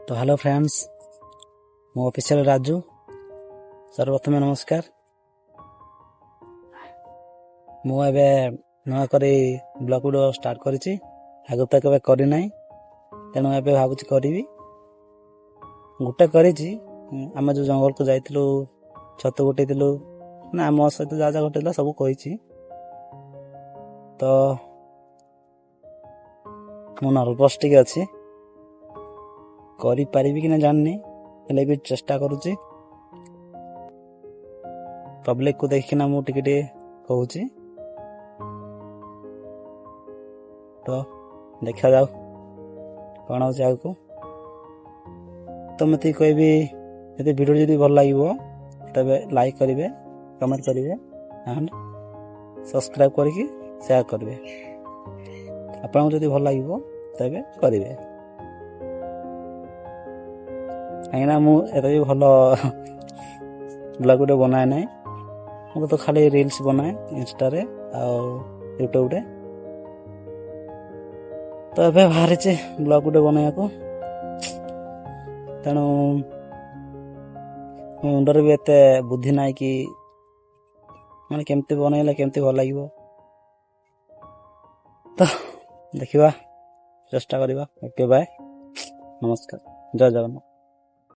तो hello friends मो official Raju सर्वप्रथम नमस्कार मु एबे नया करी ब्लॉग वीडियो स्टार्ट करिछि आगु तक केबे करि नै तेणु एबे भाबुछि करिवि गुटे करिछि आमे जो जंगल को जाइथिलु छत गुटेथिलु ना मो सहित जा जा घटेला सब कहिछि तो मो नर्वस टिके अछि करि पारिबि कि ना जाननी हेले भी चेष्टा करूछि पब्लिक को देखिना मु टिके टिके कहूछि तो देखा जाऊ कौन हो आगु तो मत कहबी यदि वीडियो जदि भल लगे तबे लाइक करेंगे कमेंट करेंगे एंड सब्सक्राइब करके शेयर करेंगे आपको जदि भल लगे तबे करेंगे कहीं मुझे भी भल ब्लॉग वीडियो बनाए ना मुझे तो खाली रील्स बनाए इंस्टा रे यूट्यूब रे तो ए बाहर ब्लॉग वीडियो बनाया को तेणु मुंडर भी एत बुद्धि ना कि माने केमती बनइले केमती भल लगे तो देखिबा चेष्टा करिबा ओके बाय नमस्कार जय जगन्नाथ।